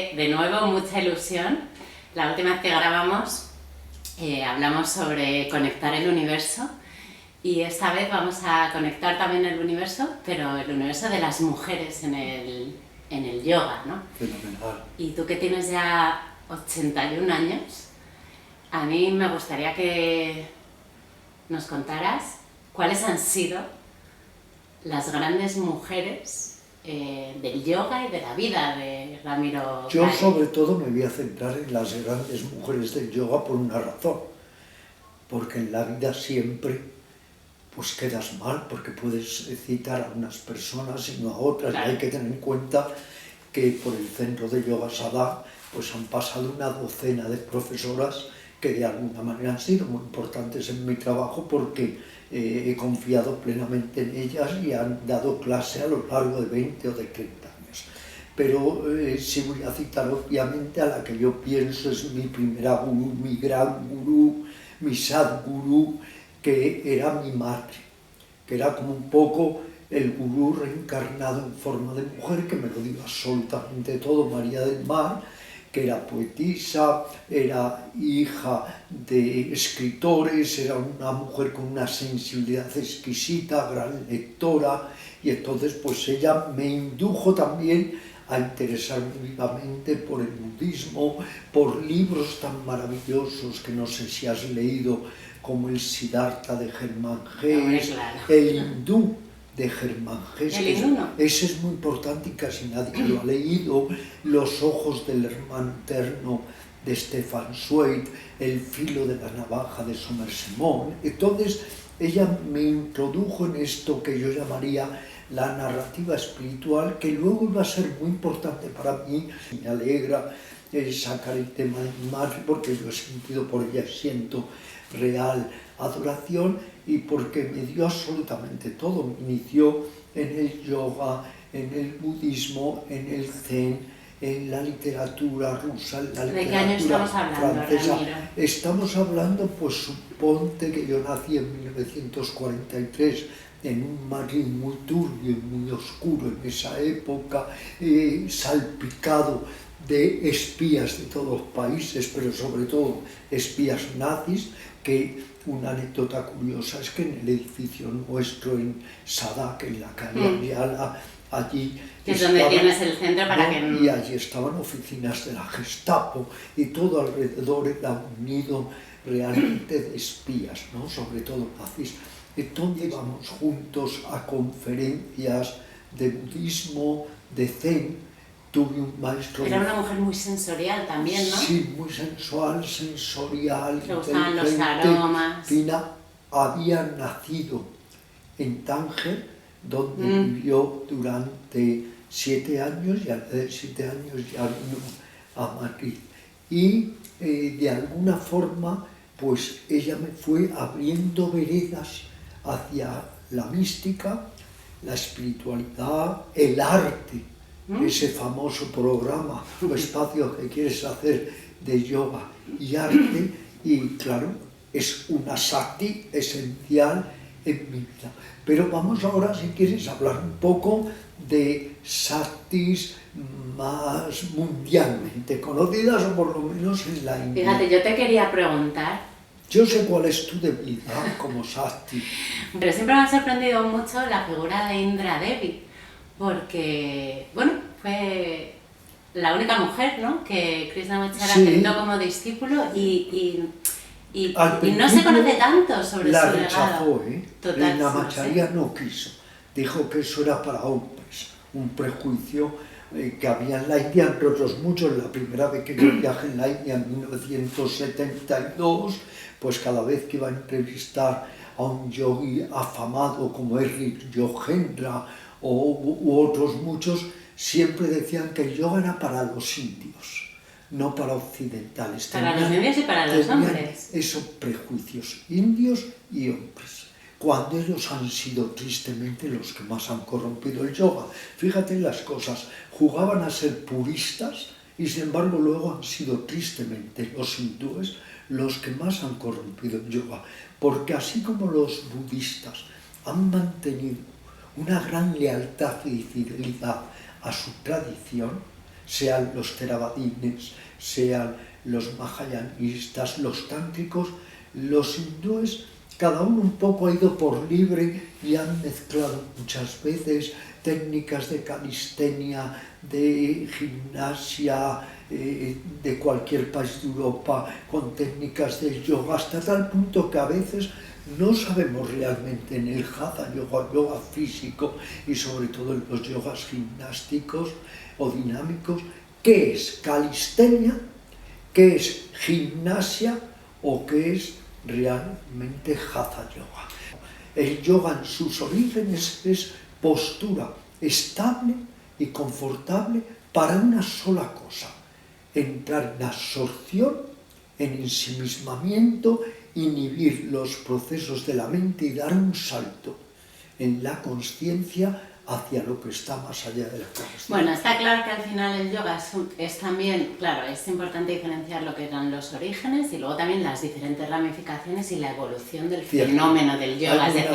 hace de nuevo mucha ilusión. La última vez que grabamos hablamos sobre conectar el universo y esta vez vamos a conectar también el universo, pero el universo de las mujeres en el yoga, ¿no? Fenomenal. Y tú que tienes ya 81 años, a mí me gustaría que nos contaras cuáles han sido las grandes mujeres del yoga y de la vida de Ramiro Yo Calle. sobre todo me voy a centrar en las grandes mujeres del yoga por una razón, porque en la vida siempre pues quedas mal, porque puedes citar a unas personas y no a otras, Claro. y hay que tener en cuenta que por el centro de Yoga Sadha pues han pasado una docena de profesoras que de alguna manera han sido muy importantes en mi trabajo porque he confiado plenamente en ellas y han dado clase a lo largo de 20 o de 30 años. Pero sí voy a citar obviamente a la que yo pienso es mi primera gurú, mi gran gurú, mi sadgurú, que era mi madre, que era como un poco el gurú reencarnado en forma de mujer, que me lo dio absolutamente todo, María del Mar, que era poetisa, era hija de escritores, era una mujer con una sensibilidad exquisita, gran lectora, y entonces pues ella me indujo también a interesarme vivamente por el budismo, por libros tan maravillosos que no sé si has leído, como el Siddhartha de Germán Hesse, Claro. el hindú de Germán Hesse. El hindú no. Ese es muy importante y casi nadie lo ha leído. Los ojos del hermano eterno de Stefan Zweig, el filo de la navaja de Sommer-Simon. Entonces ella me introdujo en esto que yo llamaría la narrativa espiritual, que luego iba a ser muy importante para mí. Me alegra sacar el tema de mi madre porque yo he sentido por ella, siento real adoración, y porque me dio absolutamente todo. Me inició en el yoga, en el budismo, en el zen, en la literatura rusa, en la ¿De qué literatura año estamos hablando, francesa. Ramiro? Estamos hablando, pues suponte que yo nací en 1943, en un Madrid muy turbio y muy oscuro en esa época, salpicado de espías de todos los países, pero sobre todo espías nazis, que una anécdota curiosa es que en el edificio nuestro en Sadak, en la calle Ayala, allí Que es donde tienes el centro para que... y allí estaban oficinas de la Gestapo y todo alrededor era un nido realmente de espías, ¿no? Sobre todo nazis. Entonces íbamos juntos a conferencias de budismo, de zen. Tuve un maestro... Era una mujer muy sensorial también, ¿no? Sí, muy sensual, sensorial, Le gustaban los inteligente, aromas. fina. Había nacido en Tánger, donde vivió durante 7 años, y al de 7 años ya vino a Madrid. Y de alguna forma, pues ella me fue abriendo veredas hacia la mística, la espiritualidad, el arte. Ese famoso programa o espacio que quieres hacer de yoga y arte, y claro, es una Shakti esencial en mi vida. Pero vamos ahora, si quieres, hablar un poco de Shaktis más mundialmente conocidas, o por lo menos en la India. Fíjate, yo te quería preguntar, Yo sé cuál es tu debilidad como Shakti. pero siempre me ha sorprendido mucho la figura de Indra Devi, porque, bueno, fue la única mujer, ¿no?, que Krishnamacharya Sí. aceptó como discípulo y Al no se principio conoce tanto sobre la su rechazó, legado. Total, Krishnamacharya sí. no quiso. Dijo que eso era para hombres, un prejuicio que había en la India, entre otros muchos. La primera vez que yo viajé en la India en 1972, pues cada vez que iba a entrevistar a un yogi afamado como Eric Yogendra u otros muchos, siempre decían que el yoga era para los indios, no para occidentales. Para los indios y para los tenían hombres. esos prejuicios, indios y hombres, cuando ellos han sido tristemente los que más han corrompido el yoga. Fíjate las cosas, jugaban a ser puristas y sin embargo luego han sido tristemente los hindúes los que más han corrompido el yoga, porque así como los budistas han mantenido una gran lealtad y fidelidad a su tradición, sean los theravadines, sean los mahayanistas, los tántricos, los hindúes, cada uno un poco ha ido por libre y han mezclado muchas veces técnicas de calistenia, de gimnasia, de cualquier país de Europa, con técnicas del yoga, hasta tal punto que a veces no sabemos realmente en el hatha yoga, yoga físico y sobre todo en los yogas gimnásticos o dinámicos, qué es calistenia, qué es gimnasia o qué es realmente hatha yoga. El yoga en sus orígenes es postura estable y confortable para una sola cosa: entrar en absorción, en ensimismamiento, inhibir los procesos de la mente y dar un salto en la consciencia hacia lo que está más allá de la consciencia. Bueno, está claro que al final el yoga es también, claro, es importante diferenciar lo que eran los orígenes y luego también las diferentes ramificaciones y la evolución del fenómeno del yoga. Es decir,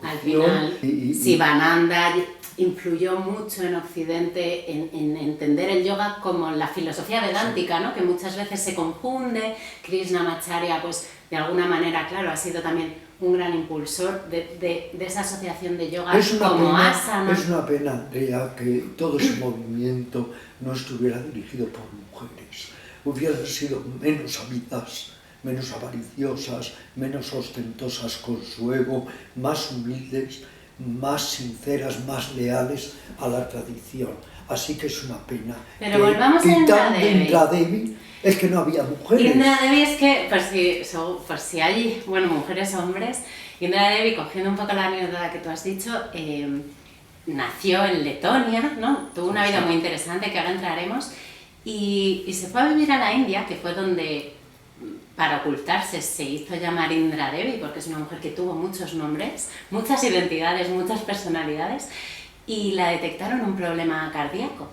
al final, Sivananda influyó mucho en Occidente en entender el yoga como la filosofía vedántica, ¿no? Que muchas veces se confunde. Krishnamacharya, pues de alguna manera, claro, ha sido también un gran impulsor de esa asociación de yoga como asana. Es una pena, Andrea, que todo ese movimiento no estuviera dirigido por mujeres. Hubieran sido menos ávidas, menos avariciosas, menos ostentosas con su ego, más humildes, más sinceras, más leales a la tradición. Así que es una pena. Pero volvamos a Indra Devi, es que no había mujeres. Indra Devi es que, por si hay, bueno, mujeres o hombres, Indra Devi, cogiendo un poco la anécdota que tú has dicho, nació en Letonia, ¿no? Tuvo una vida muy interesante que ahora entraremos, y se fue a vivir a la India, que fue donde, para ocultarse, se hizo llamar Indra Devi, porque es una mujer que tuvo muchos nombres, muchas identidades, muchas personalidades, y la detectaron un problema cardíaco.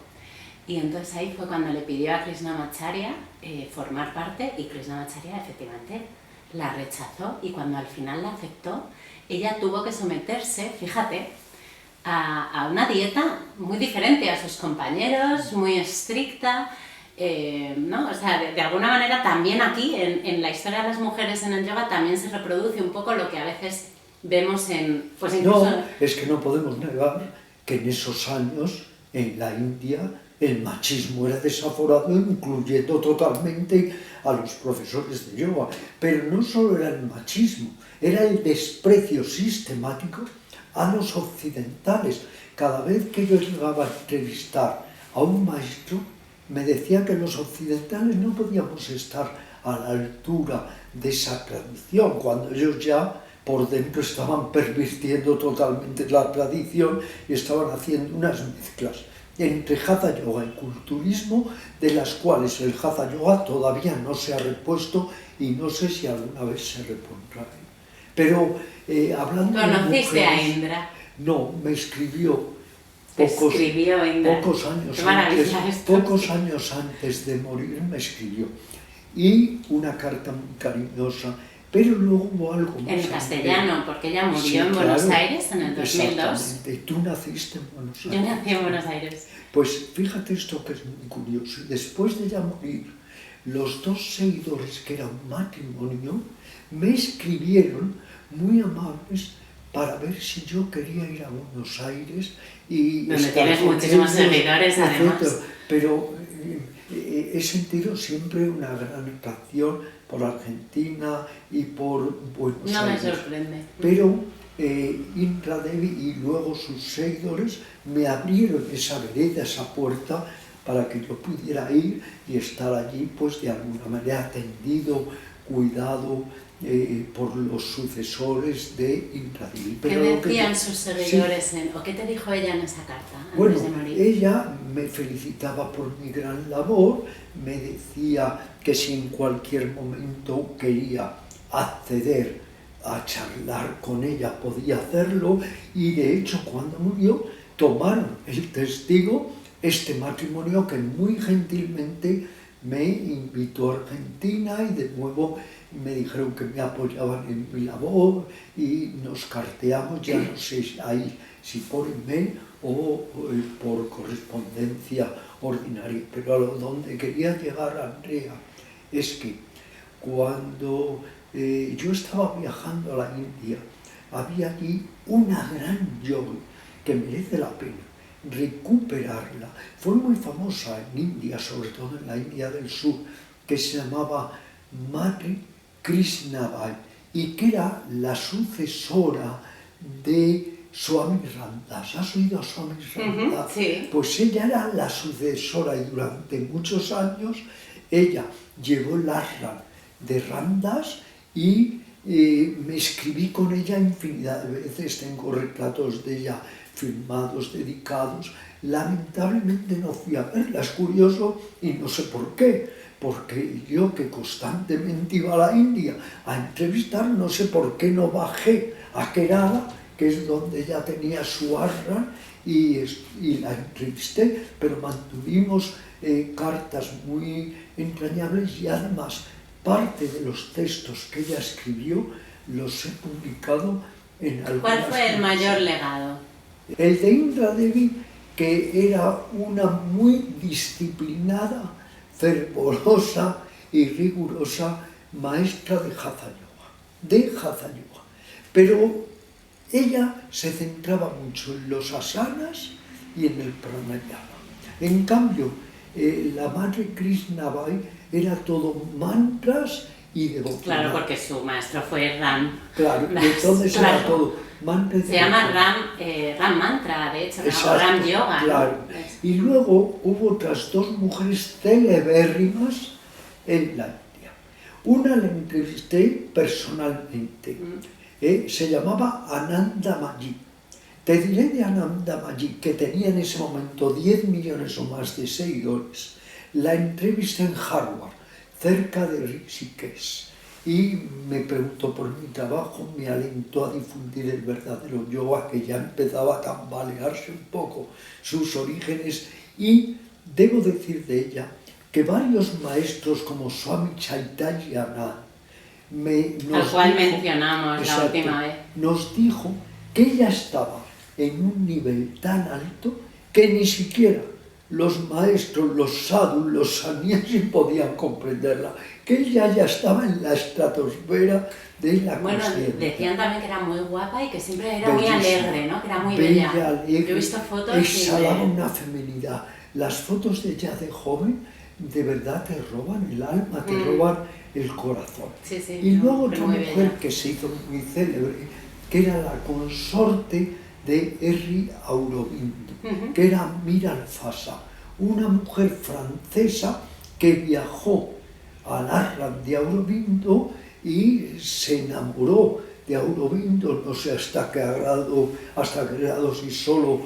Y entonces ahí fue cuando le pidió a Krishnamacharya formar parte, y Krishnamacharya efectivamente la rechazó, y cuando al final la aceptó, ella tuvo que someterse, fíjate, a una dieta muy diferente a sus compañeros, muy estricta, ¿no? O sea, de alguna manera también aquí, en la historia de las mujeres en el yoga, también se reproduce un poco lo que a veces vemos en... Pues incluso... No, es que no podemos negar que en esos años, en la India, el machismo era desaforado, incluyendo totalmente a los profesores de yoga. Pero no solo era el machismo, era el desprecio sistemático a los occidentales. Cada vez que yo llegaba a entrevistar a un maestro, me decía que los occidentales no podíamos estar a la altura de esa tradición, cuando ellos ya por dentro estaban pervirtiendo totalmente la tradición y estaban haciendo unas mezclas entre Hatha Yoga y culturismo, de las cuales el Hatha Yoga todavía no se ha repuesto y no sé si alguna vez se repondrá. Pero hablando ¿Conociste de mujeres, a Indra? No, me escribió pocos años antes de morir me escribió, y una carta muy cariñosa, pero luego hubo algo más. En castellano, porque ella murió en Buenos Aires en el 2002. Exactamente, tú naciste en Buenos Aires. Yo nací en Buenos Aires. Pues fíjate esto que es muy curioso, después de ella morir, los dos seguidores, que era un matrimonio, me escribieron muy amables para ver si yo quería ir a Buenos Aires y... Donde tienes muchísimos seguidores, además. Pero he sentido siempre una gran atracción por Argentina y por Buenos Aires. No me sorprende. Pero Indra Devi y luego sus seguidores me abrieron esa vereda, esa puerta, para que yo pudiera ir y estar allí, pues de alguna manera atendido, cuidado por los sucesores de Indra Devi. ¿Qué decían sus seguidores o qué te dijo ella en esa carta antes de morir? Ella me felicitaba por mi gran labor, me decía que si en cualquier momento quería acceder a charlar con ella podía hacerlo, y de hecho cuando murió tomaron el testigo este matrimonio, que muy gentilmente me invitó a Argentina y de nuevo me dijeron que me apoyaban en mi labor y nos carteamos, ya no sé ahí si por email o por correspondencia ordinaria. Pero a donde quería llegar, Andrea, es que cuando yo estaba viajando a la India, había allí una gran yogi que merece la pena recuperarla. Fue muy famosa en India, sobre todo en la India del Sur, que se llamaba Madre Krishnabai y que era la sucesora de Swami Ramdas. ¿Has oído a Swami Ramdas? Sí. Pues ella era la sucesora y durante muchos años ella llevó el ashram de Ramdas y me escribí con ella infinidad de veces, tengo retratos de ella firmados, dedicados. Lamentablemente no fui a verla, es curioso y no sé por qué, porque yo que constantemente iba a la India a entrevistar, no sé por qué no bajé a Kerala, que es donde ella tenía su ashram, y la entrevisté, pero mantuvimos cartas muy entrañables y además parte de los textos que ella escribió los he publicado en algunas... ¿Cuál fue el mayor legado? El de Indra Devi, que era una muy disciplinada, fervorosa y rigurosa maestra de Hatha Yoga. Pero ella se centraba mucho en los asanas y en el pranayama. En cambio, la madre Krishnabai era todo mantras y devoción. Claro, porque su maestro fue Ram. Claro, entonces era todo mantra. Se llama Ram Mantra, de hecho, o Ram Yoga. Claro. ¿No? Y luego hubo otras dos mujeres celebérrimas en la India. Una la entrevisté personalmente. Se llamaba Anandamayi. Te diré de Anandamayi, que tenía en ese momento 10 millones o más de seguidores. La entrevisté en Harvard, cerca de Rishikesh, y me preguntó por mi trabajo, me alentó a difundir el verdadero yoga, que ya empezaba a tambalearse un poco sus orígenes, y debo decir de ella que varios maestros como Swami Chaitanya al cual mencionamos la última vez, nos dijo que ella estaba en un nivel tan alto que ni siquiera los maestros, los sadhus, los sannyasis podían comprenderla, que ella ya estaba en la estratosfera de la conciencia. Bueno, decían también que era muy guapa y que siempre era muy alegre, ¿no? Que era muy bella. Alegre, yo he visto fotos exhalaba una feminidad. Las fotos de ella de joven de verdad te roban el alma, te roban el corazón. Sí, sí, y luego otra mujer bella, que se hizo muy célebre, que era la consorte de Sri Aurobindo, que era Mira Alfasa, una mujer francesa que viajó al ashram de Aurobindo y se enamoró de Aurobindo, no sé hasta qué grado, si solo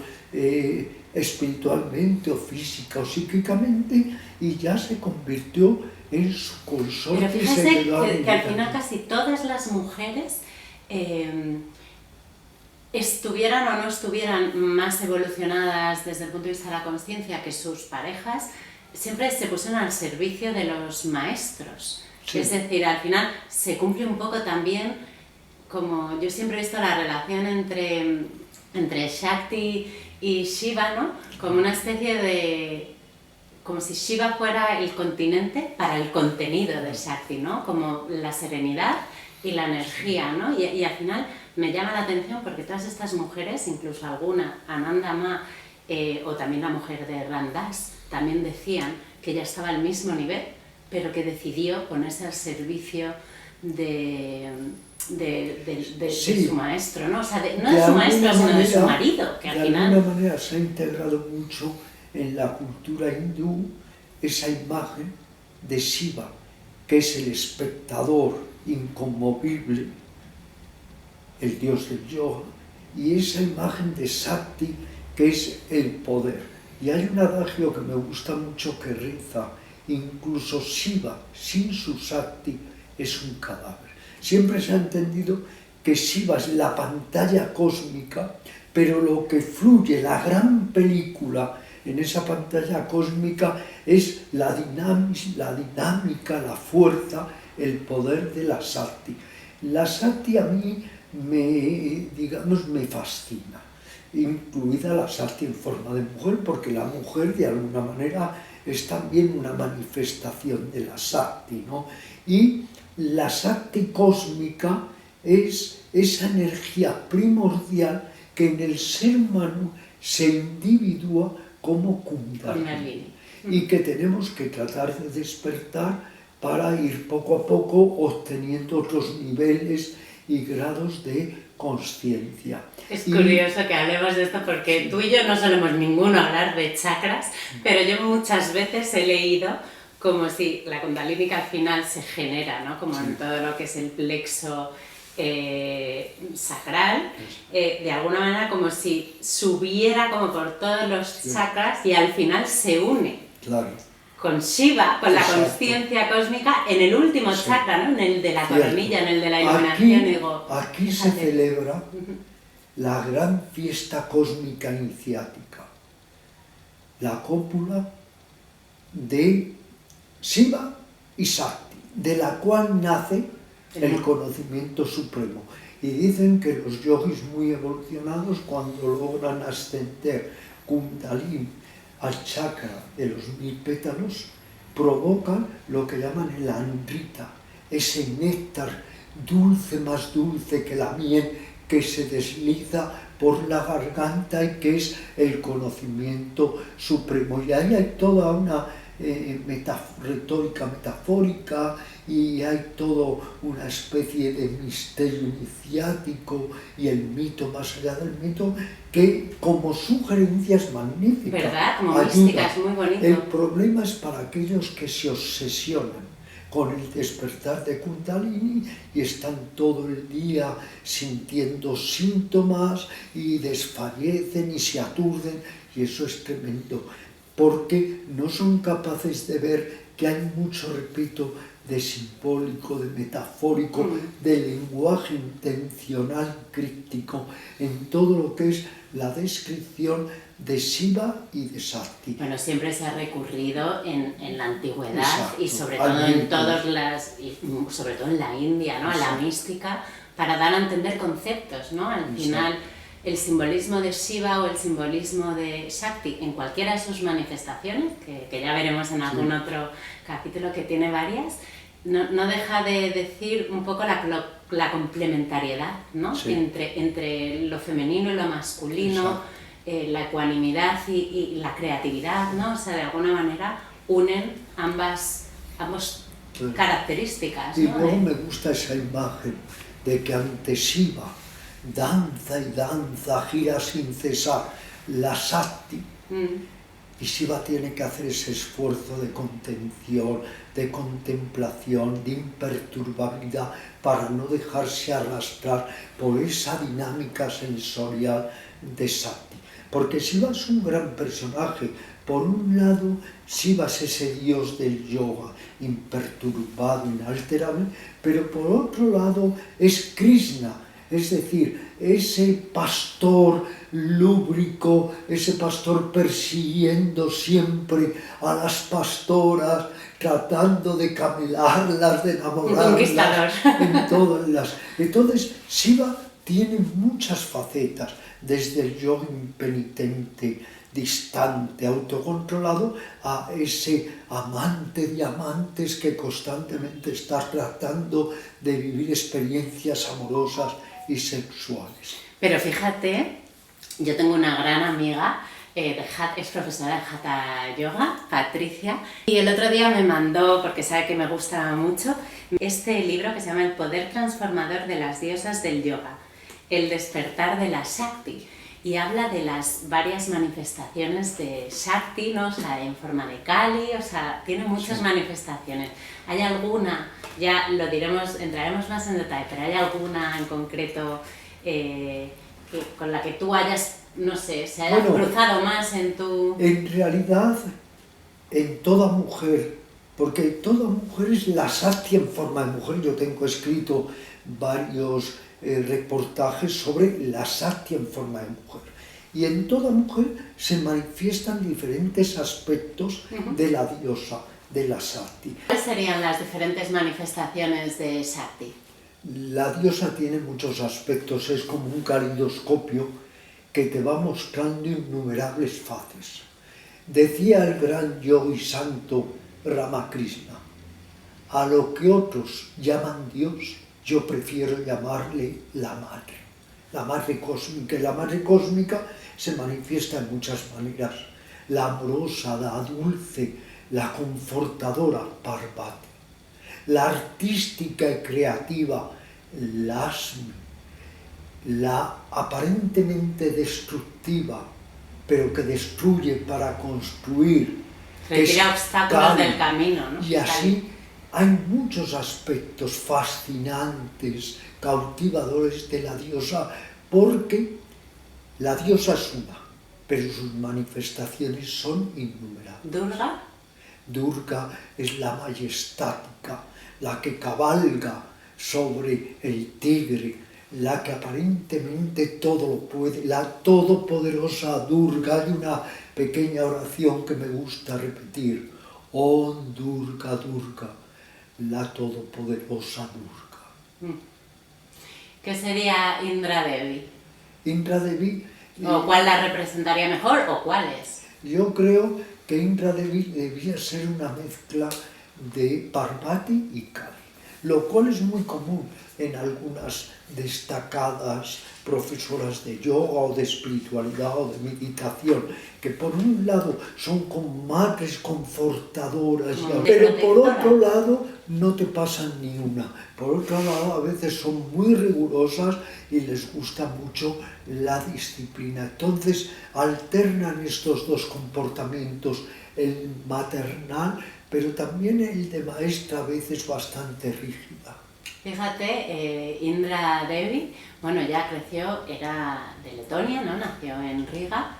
espiritualmente o física o psíquicamente, y ya se convirtió en su consorte. Pero fíjese que al final casi todas las mujeres estuvieran o no estuvieran más evolucionadas desde el punto de vista de la conciencia que sus parejas, siempre se pusieron al servicio de los maestros. Sí. Es decir, al final se cumple un poco también, como yo siempre he visto la relación entre Shakti y Shiva, ¿no? Como una especie de... como si Shiva fuera el continente para el contenido de Shakti, ¿no? Como la serenidad y la energía, ¿no? Y al final me llama la atención porque todas estas mujeres, incluso alguna, Ananda Ma, o también la mujer de Ramdas, también decían que ella estaba al mismo nivel, pero que decidió ponerse al servicio de su maestro, ¿no? O sea, no de su maestro, sino de su marido, que al final... De alguna manera se ha integrado mucho en la cultura hindú esa imagen de Shiva, que es el espectador inconmovible, el dios del yoga, y esa imagen de Shakti, que es el poder. Y hay un adagio que me gusta mucho que reza: incluso Shiva sin su Shakti es un cadáver. Siempre se ha entendido que Shiva es la pantalla cósmica, pero lo que fluye, la gran película en esa pantalla cósmica, es la dinámica, la fuerza, el poder de la Shakti. La Shakti a mí me fascina. incluida la Shakti en forma de mujer, porque la mujer de alguna manera es también una manifestación de la Shakti, ¿no? Y la Shakti cósmica es esa energía primordial que en el ser humano se individúa como Kundalini y que tenemos que tratar de despertar para ir poco a poco obteniendo otros niveles y grados de conciencia. Es curioso que hablemos de esto porque tú y yo no solemos ninguno hablar de chakras, pero yo muchas veces he leído como si la Kundalini que al final se genera, ¿no? Como en todo lo que es el plexo sacral, de alguna manera como si subiera como por todos los chakras y al final se une con Shiva, con la consciencia cósmica en el último chakra, ¿no? En el de la coronilla, en el de la iluminación. Aquí se celebra la gran fiesta cósmica iniciática, la cópula de Shiva y Shakti, de la cual nace el conocimiento supremo. Y dicen que los yogis muy evolucionados, cuando logran ascender Kundalini al chakra de los 1000 pétalos, provocan lo que llaman el Amrita, ese néctar dulce, más dulce que la miel, que se desliza por la garganta y que es el conocimiento supremo. Y ahí hay toda una retórica metafórica y hay toda una especie de misterio iniciático y el mito más allá del mito que como sugerencia es magnífica. ¿Verdad? Como mística, es muy bonito. El problema es para aquellos que se obsesionan con el despertar de Kundalini y están todo el día sintiendo síntomas y desfallecen y se aturden, y eso es tremendo, porque no son capaces de ver que hay mucho, repito, de simbólico, de metafórico, de lenguaje intencional críptico en todo lo que es la descripción de Shiva y de Shakti. Bueno, siempre se ha recurrido en la antigüedad y sobre todo en sobre todo en la India, ¿no? A la mística, para dar a entender conceptos, ¿no? Al final, el simbolismo de Shiva o el simbolismo de Shakti en cualquiera de sus manifestaciones, que ya veremos en algún otro capítulo que tiene varias, no deja de decir un poco la complementariedad, ¿no? Entre lo femenino y lo masculino, la ecuanimidad y la creatividad, ¿no? O sea, de alguna manera unen ambas características, ¿no? Y luego me gusta esa imagen de que ante Shiva danza y danza, gira sin cesar la Shakti, y Shiva tiene que hacer ese esfuerzo de contención, de contemplación, de imperturbabilidad, para no dejarse arrastrar por esa dinámica sensorial de Shakti. Porque Shiva es un gran personaje. Por un lado, Shiva es ese dios del yoga, imperturbado, inalterable, pero por otro lado es Krishna, es decir, ese pastor lúbrico, ese pastor persiguiendo siempre a las pastoras, tratando de camelarlas, de enamorarlas, en todas las... Entonces, Shiva tiene muchas facetas, desde el yoga impenitente, distante, autocontrolado, a ese amante de amantes que constantemente está tratando de vivir experiencias amorosas y sexuales. Pero fíjate, yo tengo una gran amiga, es profesora de Hatha Yoga, Patricia, y el otro día me mandó, porque sabe que me gusta mucho, este libro que se llama El poder transformador de las diosas del yoga, el despertar de la Shakti, y habla de las varias manifestaciones de Shakti, ¿no? O sea, en forma de Kali, o sea, tiene muchas manifestaciones. ¿Hay alguna, ya lo diremos, entraremos más en detalle, pero hay alguna en concreto con la que tú hayas, no sé, se haya cruzado más en tu... En realidad, en toda mujer, porque toda mujer es la Shakti en forma de mujer. Yo tengo escrito varios reportajes sobre la Shakti en forma de mujer. Y en toda mujer se manifiestan diferentes aspectos de la diosa, de la Shakti. ¿Cuáles serían las diferentes manifestaciones de Shakti? La diosa tiene muchos aspectos, es como un calidoscopio que te va mostrando innumerables fases. Decía el gran yogi santo Ramakrishna, a lo que otros llaman Dios, yo prefiero llamarle la madre cósmica. Y la madre cósmica se manifiesta en muchas maneras, la amorosa, la dulce, la confortadora, Parvati, la artística y creativa, Lakshmi, la aparentemente destructiva, pero que destruye para construir, retira obstáculos del camino, ¿no? Y así hay muchos aspectos fascinantes, cautivadores de la diosa, porque la diosa es una, pero sus manifestaciones son innumerables. ¿Durga? Durga es la majestática, la que cabalga sobre el tigre, la que aparentemente todo lo puede, la todopoderosa Durga. Hay una pequeña oración que me gusta repetir: Om Durga Durga, la todopoderosa Durga. ¿Qué sería Indra Devi? Indra Devi... ¿O cuál la representaría mejor o cuáles? Yo creo que Indra Devi debía ser una mezcla de Parvati y Kali, lo cual es muy común en algunas destacadas profesoras de yoga o de espiritualidad o de meditación, que por un lado son como madres confortadoras, pero por otro lado no te pasan ni una. Por otro lado, a veces son muy rigurosas y les gusta mucho la disciplina. Entonces alternan estos dos comportamientos, el maternal, pero también el de maestra a veces bastante rígida. Fíjate, Indra Devi, bueno, ya creció, era de Letonia, ¿no? Nació en Riga.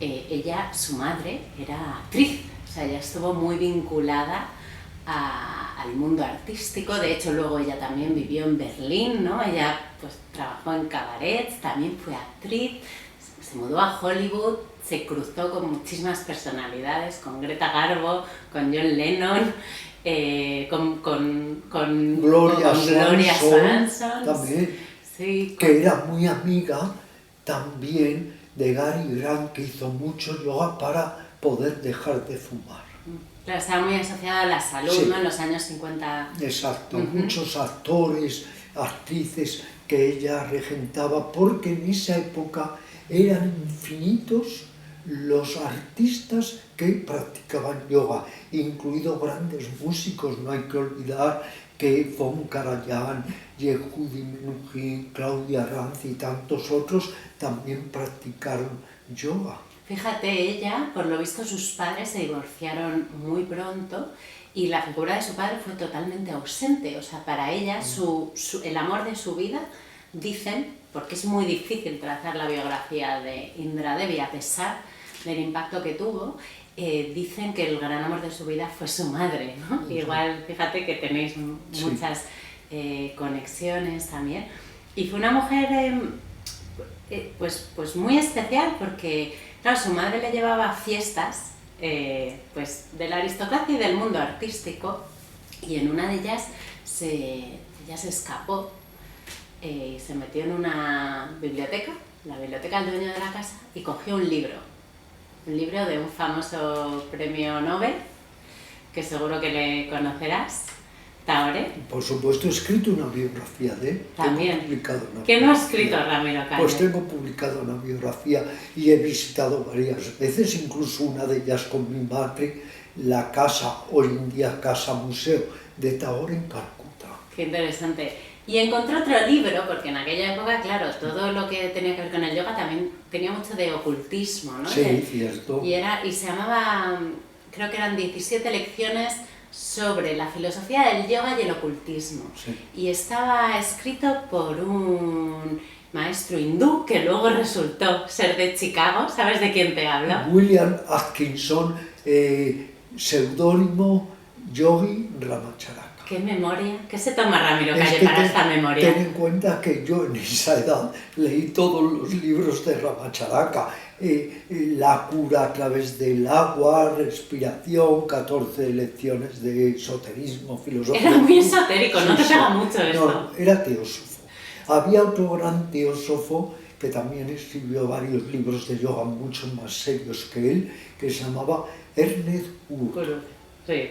Ella, su madre, era actriz, o sea, ella estuvo muy vinculada al mundo artístico. De hecho, luego ella también vivió en Berlín, ¿no? Ella pues trabajó en cabarets, también fue actriz, se mudó a Hollywood, se cruzó con muchísimas personalidades, con Greta Garbo, con John Lennon, con Gloria Swanson también, sí, que era muy amiga también de Gary Grant, que hizo mucho yoga para poder dejar de fumar. Claro, estaba muy asociada a la salud, sí, ¿no? En los años 50. Exacto, muchos actores, actrices que ella regentaba, porque en esa época eran infinitos los artistas que practicaban yoga, incluidos grandes músicos. No hay que olvidar que Von Karajan, Yehudi Menuhin, Claudia Ranz y tantos otros también practicaron yoga. Fíjate, ella, por lo visto, sus padres se divorciaron muy pronto y la figura de su padre fue totalmente ausente. O sea, para ella, el amor de su vida, dicen, porque es muy difícil trazar la biografía de Indra Devi a pesar del impacto que tuvo, dicen que el gran amor de su vida fue su madre, ¿no? Sí. Igual, fíjate que tenéis muchas conexiones también. Y fue una mujer pues muy especial porque, claro, su madre le llevaba a fiestas pues de la aristocracia y del mundo artístico, y en una de ellas ella se escapó y se metió en una biblioteca, la biblioteca del dueño de la casa, y cogió un libro de un famoso premio Nobel, que seguro que le conocerás, Tagore. Por supuesto, he escrito una biografía de él. También. ¿Qué no ha escrito Ramiro Cañas? Pues tengo publicado una biografía y he visitado varias veces, incluso una de ellas con mi madre, la casa, hoy en día casa museo, de Tagore en Calcuta. Qué interesante. Y encontré otro libro, porque en aquella época, claro, todo lo que tenía que ver con el yoga también tenía mucho de ocultismo, ¿no? Sí, cierto. Y se llamaba, creo que eran 17 lecciones sobre la filosofía del yoga y el ocultismo. Sí. Y estaba escrito por un maestro hindú que luego resultó ser de Chicago. ¿Sabes de quién te hablo? William Atkinson, seudónimo Yogi Ramacharaka. ¿Qué memoria? ¿Qué se toma Ramiro Calle para esta memoria? Ten en cuenta que yo en esa edad leí todos los libros de Ramacharaka. La cura a través del agua, respiración, 14 lecciones de esoterismo, filosofía. Era muy esotérico, no te pega mucho esto. No, era teósofo. Había otro gran teósofo que también escribió varios libros de yoga mucho más serios que él, que se llamaba Ernest Guru. Sí.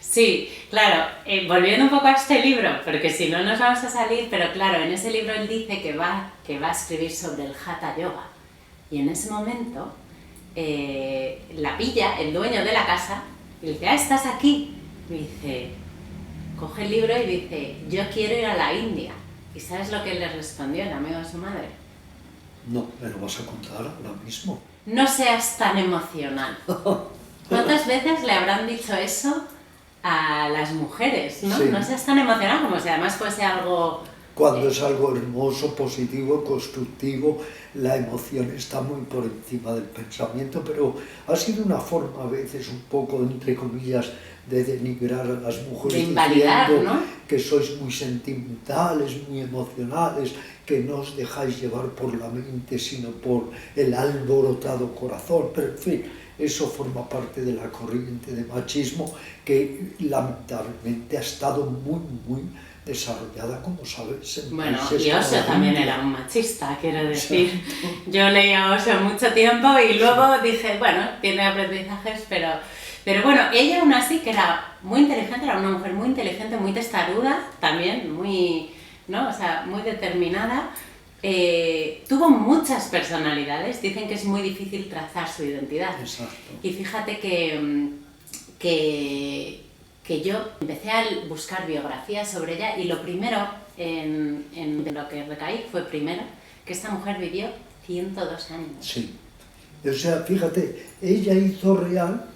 Sí, claro, volviendo un poco a este libro, porque si no nos vamos a salir, pero claro, en ese libro él dice que va a escribir sobre el Hatha Yoga. Y en ese momento la pilla el dueño de la casa y le dice, ¿estás aquí? Y dice, coge el libro y dice, yo quiero ir a la India. ¿Y sabes lo que le respondió el amigo de su madre? No, me lo vas a contar ahora mismo. No seas tan emocional. ¿Cuántas veces le habrán dicho eso a las mujeres, ¿no? Sí. No seas tan emocional, como si además fuese algo... Cuando es algo hermoso, positivo, constructivo, la emoción está muy por encima del pensamiento, pero ha sido una forma a veces un poco, entre comillas, de denigrar a las mujeres, de invalidar, diciendo, ¿no?, que sois muy sentimentales, muy emocionales, que no os dejáis llevar por la mente, sino por el alborotado corazón, pero en fin, eso forma parte de la corriente de machismo que lamentablemente ha estado muy desarrollada, como sabes. Bueno, países y como Osho la también India. era un machista, quiero decir. Exacto. Yo leía a Osho mucho tiempo y luego dije, bueno, tiene aprendizajes, pero bueno, ella aún así, que era muy inteligente, era una mujer muy inteligente, muy testaruda, también muy, ¿no?, o sea, muy determinada. Tuvo muchas personalidades, dicen que es muy difícil trazar su identidad. Exacto. Y fíjate que yo empecé a buscar biografías sobre ella y lo primero en lo que recaí fue primero que esta mujer vivió 102 años. Sí. O sea, fíjate, ella hizo real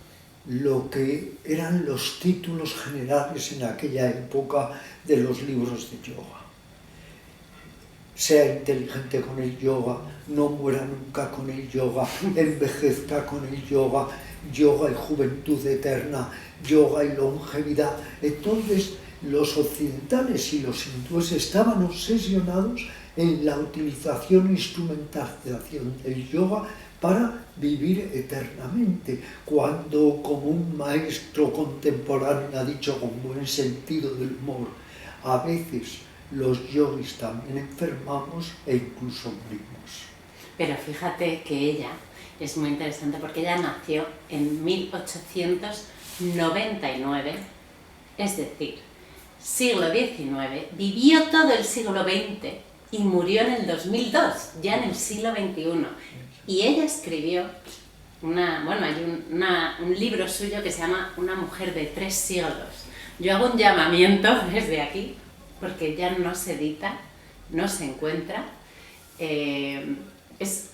lo que eran los títulos generales en aquella época de los libros de yoga. Sea inteligente con el yoga, no muera nunca con el yoga, envejezca con el yoga, yoga y juventud eterna, yoga y longevidad. Entonces, los occidentales y los hindúes estaban obsesionados en la utilización e instrumentalización del yoga para vivir eternamente, cuando, como un maestro contemporáneo ha dicho con buen sentido del humor, a veces los yogis también enfermamos e incluso morimos. Pero fíjate que ella es muy interesante porque ella nació en 1899, es decir, siglo XIX, vivió todo el siglo XX y murió en el 2002, ya en el siglo XXI. Y ella escribió hay un libro suyo que se llama Una mujer de 3 siglos. Yo hago un llamamiento desde aquí, porque ya no se edita, no se encuentra. Es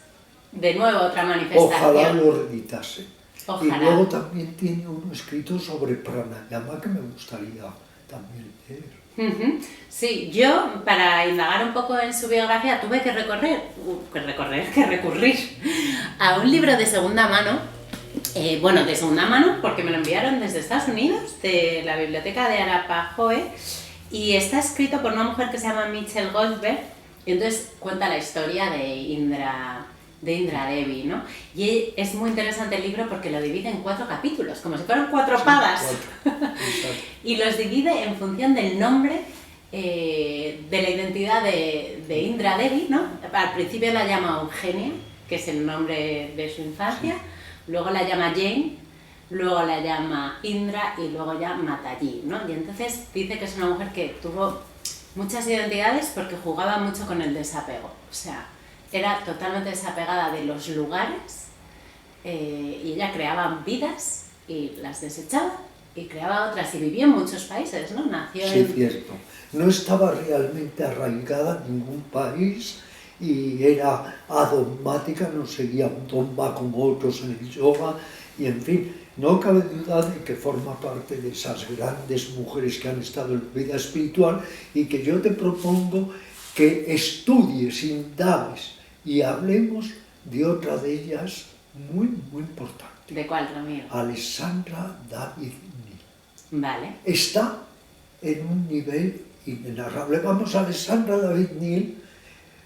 de nuevo otra manifestación. Ojalá lo reeditase. Ojalá. Y luego también tiene uno escrito sobre pranayama que me gustaría también leer. Sí, yo para indagar un poco en su biografía tuve que recurrir a un libro de segunda mano, de segunda mano porque me lo enviaron desde Estados Unidos, de la biblioteca de Arapahoe, y está escrito por una mujer que se llama Michelle Goldberg, y entonces cuenta la historia de Indra Devi, ¿no? Y es muy interesante el libro porque lo divide en 4 capítulos, como si fueran 4 padas. 4. Y los divide en función del nombre de la identidad de Indra Devi, ¿no? Al principio la llama Eugenia, que es el nombre de su infancia, luego la llama Jane, luego la llama Indra y luego ya Mataji, ¿no? Y entonces dice que es una mujer que tuvo muchas identidades porque jugaba mucho con el desapego, o sea, era totalmente desapegada de los lugares y ella creaba vidas y las desechaba y creaba otras y vivía en muchos países, ¿no? Nació Sí, cierto. No estaba realmente arraigada en ningún país y era adogmática, no seguía un dogma como otros en el yoga y en fin, no cabe duda de que forma parte de esas grandes mujeres que han estado en la vida espiritual y que yo te propongo que estudies, indagues y hablemos de otra de ellas muy importante. ¿De cuál, Ramiro? Alessandra David-Néel. Vale. Está en un nivel inenarrable. Vamos, Alessandra David-Néel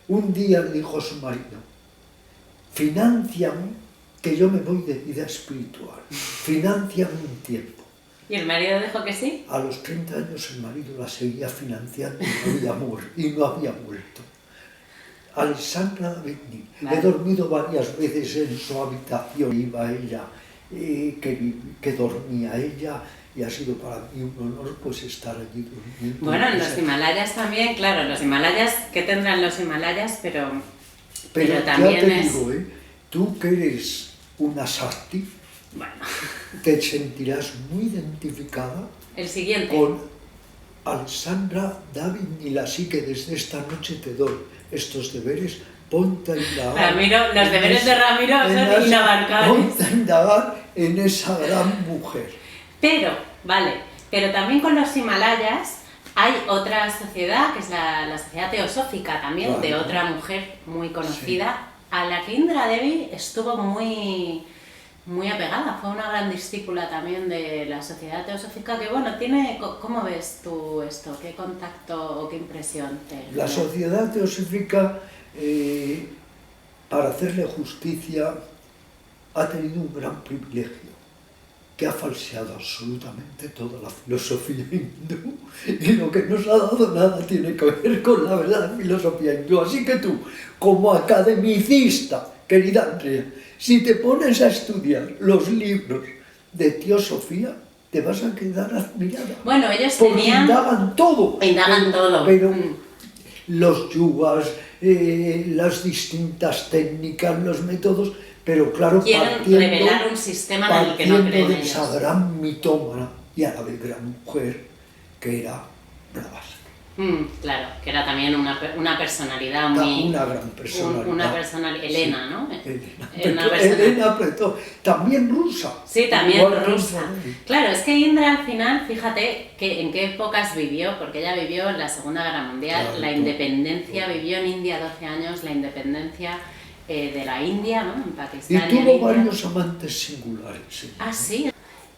un día le dijo a su marido, financiame que yo me voy de vida espiritual, financiame un tiempo. ¿Y el marido dijo que sí? A los 30 años el marido la seguía financiando y no había vuelto. Alessandra Davidni. Vale. He dormido varias veces en su habitación. Iba ella, que dormía ella, y ha sido para mí un honor pues estar allí durmiendo. Bueno, en los Himalayas también, claro, los Himalayas, ¿qué tendrán los Himalayas? Pero Pero también ya te es... digo, tú que eres una Sakti, Bueno, te sentirás muy identificada el siguiente. con Alessandra Davidni, así que desde esta noche te doy estos deberes. Ponte a indagar. Ramiro, los deberes de Ramiro son inabarcables. Ponte a indagar en esa gran mujer. Pero, vale, pero también con los Himalayas hay otra sociedad, que es la sociedad teosófica también, Claro. de otra mujer muy conocida, a la que Indra Devi estuvo muy apegada, fue una gran discípula también de la sociedad teosófica, que bueno, tiene... ¿Cómo ves tú esto? ¿Qué contacto o qué impresión te... La sociedad teosófica, para hacerle justicia, ha tenido un gran privilegio, que ha falseado absolutamente toda la filosofía hindú, y lo que nos ha dado nada tiene que ver con la verdadera filosofía hindú. Así que tú, como academicista, querida Andrea, si te pones a estudiar los libros de teosofía, te vas a quedar admirada. Bueno, ellos porque tenían... indagan todo. Indagan todo. Pero los yugas, las distintas técnicas, los métodos, pero claro, quieren revelar un sistema en el que no creen partiendo de ellos. esa gran mitómana y a la vez gran mujer que era Blavatsky. Claro, que era también una personalidad muy... Una gran personalidad. Una personalidad... Elena, Sí, ¿no? Elena, Una persona- Elena Pretó, también rusa. Sí, también Igual rusa. Claro, es que Indra al final, fíjate que en qué épocas vivió, porque ella vivió en la Segunda Guerra Mundial, Claro, la independencia, vivió en India 12 años, la independencia de la India, ¿no? En Y Pakistán. y en tuvo India. varios amantes singulares. Sí. Ah, sí.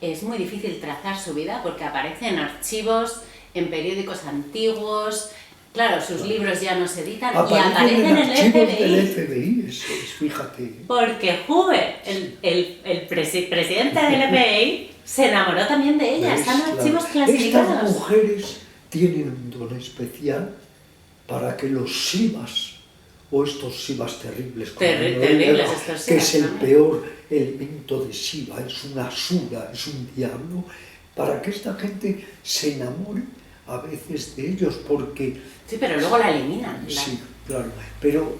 Es muy difícil trazar su vida porque aparece en archivos, en periódicos antiguos. Claro, sus libros ya no se editan y aparecen en el archivos FBI. del FBI, eso es, fíjate. Porque Hoover, el presidente del FBI, se enamoró también de ella. ¿Ves? Están archivos Estas clasificados. mujeres tienen un don especial para que los Shivas, o estos Shivas terribles, como Terribles lo estos que Shivas, es el ¿no? peor elemento de Shiva, es una asura, es un diablo, para que esta gente se enamore a veces de ellos, porque... Sí, pero luego la eliminan. Sí, claro, pero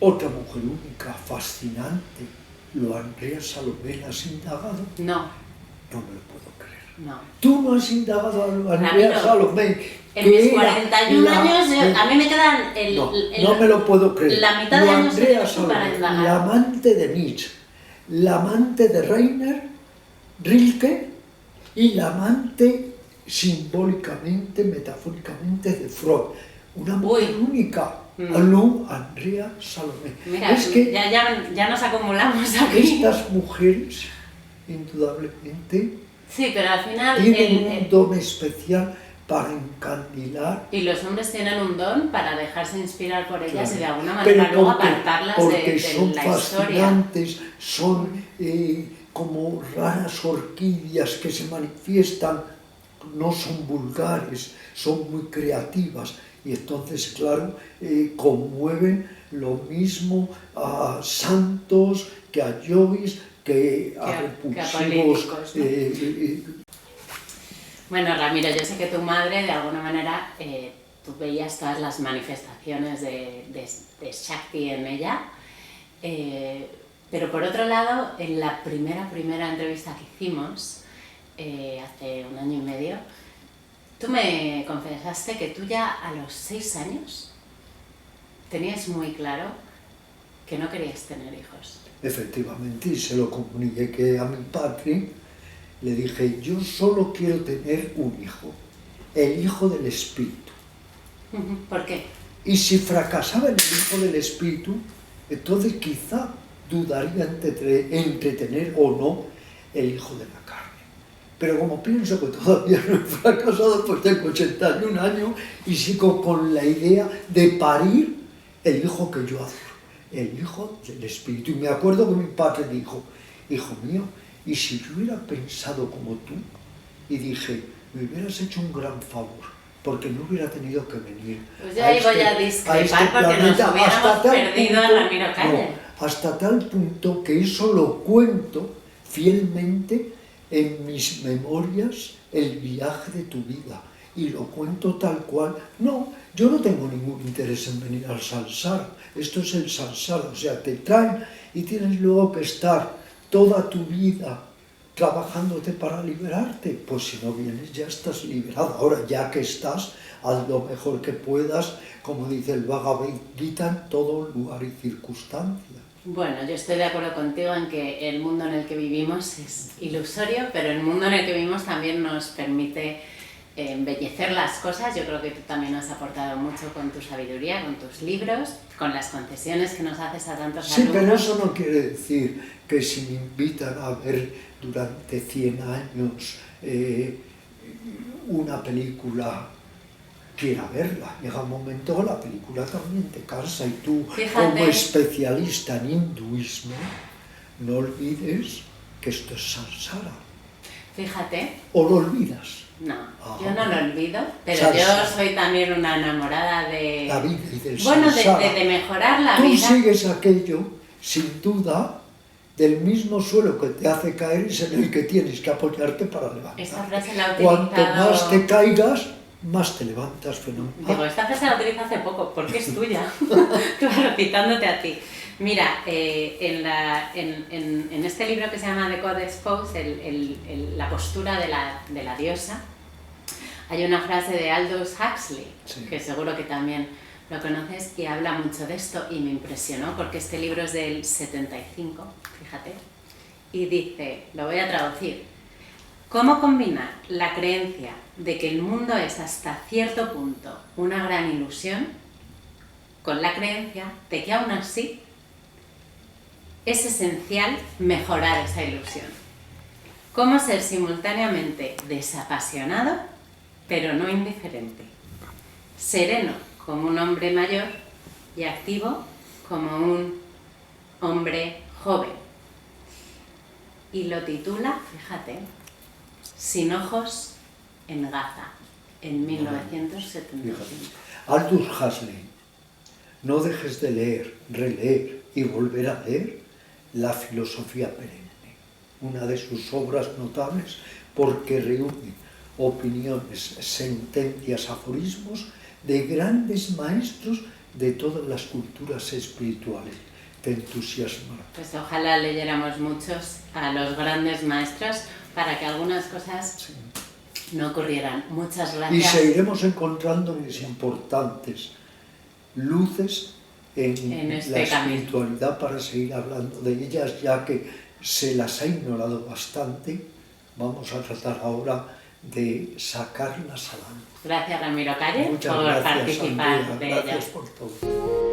otra mujer única, fascinante, lo Andrea Salomé, ¿la has indagado? No, No me lo puedo creer. no. Tú no has indagado a Andrea Ramiro, Salomé. En que mis era 41 años, a mí me quedan no me lo puedo creer. la mitad de Lo años Andrea que tengo para Salomé, indagar. la amante de Nietzsche, la amante de Reiner, Rilke y la amante simbólicamente, metafóricamente de Freud. Una mujer única. Andrea Salomé. Mira, Es que ya nos acumulamos aquí. estas mujeres, indudablemente, Sí, pero al final... tienen un don especial para encandilar. Y los hombres tienen un don para dejarse inspirar por ellas Claro. y de alguna Pero manera luego porque- apartarlas porque de son la historia. fascinantes, son como raras orquídeas que se manifiestan, no son vulgares, son muy creativas y entonces, claro, conmueven lo mismo a santos que a yogis, que a repulsivos. políticos, ¿no? Bueno, Ramiro, yo sé que tu madre, de alguna manera, tú veías todas las manifestaciones de Shakti en ella, pero por otro lado, en la primera entrevista que hicimos, hace 1 año y medio, tú me confesaste que tú ya a los 6 años tenías muy claro que no querías tener hijos. Efectivamente, y se lo comuniqué a mi padre, le dije, yo solo quiero tener un hijo, el hijo del espíritu. ¿Por qué? Y si fracasaba en el hijo del espíritu, entonces quizá dudaría entre tener o no el hijo de la carne. Pero como pienso que todavía no he fracasado, pues tengo 81 años y sigo con la idea de parir el hijo que yo adoro, el hijo del espíritu. Y me acuerdo que mi padre dijo, hijo mío, y si yo hubiera pensado como tú, y dije, me hubieras hecho un gran favor, porque no hubiera tenido que venir. Pues yo ahí voy a discrepar porque nos hubiéramos perdido a Ramiro Calle. No, hasta tal punto que eso lo cuento fielmente en mis memorias, El viaje de tu vida, y lo cuento tal cual. No, yo no tengo ningún interés en venir al samsara, esto es el samsara, o sea, te traen y tienes luego que estar toda tu vida trabajándote para liberarte. Pues si no vienes ya estás liberado. Ahora ya que estás, haz lo mejor que puedas, como dice el Bhagavad Gita, en todo lugar y circunstancia. Bueno, yo estoy de acuerdo contigo en que el mundo en el que vivimos es ilusorio, pero el mundo en el que vivimos también nos permite embellecer las cosas. Yo creo que tú también has aportado mucho con tu sabiduría, con tus libros, con las concesiones que nos haces a tantos alumnos. Sí, pero eso no quiere decir que si me invitan a ver durante 100 años una película, quiera verla. Llega un momento que la película también te cansa y tú, como especialista en hinduismo, no olvides que esto es samsara. Fíjate. ¿O lo olvidas? No, yo no lo olvido, pero Salsa. Yo soy también una enamorada de... La vida y del bueno, samsara. de mejorar la Tú vida. Tú sigues aquello, sin duda, del mismo suelo que te hace caer es en el que tienes que apoyarte para levantarte. Esta frase la he utilizado... Cuanto más te caigas, más te levantas, fenómeno. Digo, esta frase la utilizo hace poco, porque es tuya. Claro, citándote a ti. Mira, en este libro que se llama The Codex Pose, la postura de la diosa, hay una frase de Aldous Huxley, sí, que seguro que también lo conoces, y habla mucho de esto, y me impresionó, porque este libro es del 75, fíjate, y dice, lo voy a traducir: ¿cómo combinar la creencia de que el mundo es hasta cierto punto una gran ilusión con la creencia de que aún así es esencial mejorar esa ilusión? ¿Cómo ser simultáneamente desapasionado pero no indiferente, sereno como un hombre mayor y activo como un hombre joven? Y lo titula, fíjate, Sin ojos en Gaza, en 1975. Aldous Huxley: no dejes de leer, releer y volver a leer La filosofía perenne, una de sus obras notables porque reúne opiniones, sentencias, aforismos de grandes maestros de todas las culturas espirituales. Te entusiasmará. Pues ojalá leyéramos muchos a los grandes maestros para que algunas cosas no ocurrieran. Muchas gracias. Y seguiremos encontrando importantes luces en la espiritualidad para seguir hablando de ellas, ya que se las ha ignorado bastante. Vamos a tratar ahora de sacarlas a la luz. Gracias, Ramiro Calle, por participar de ellas. Gracias por todo.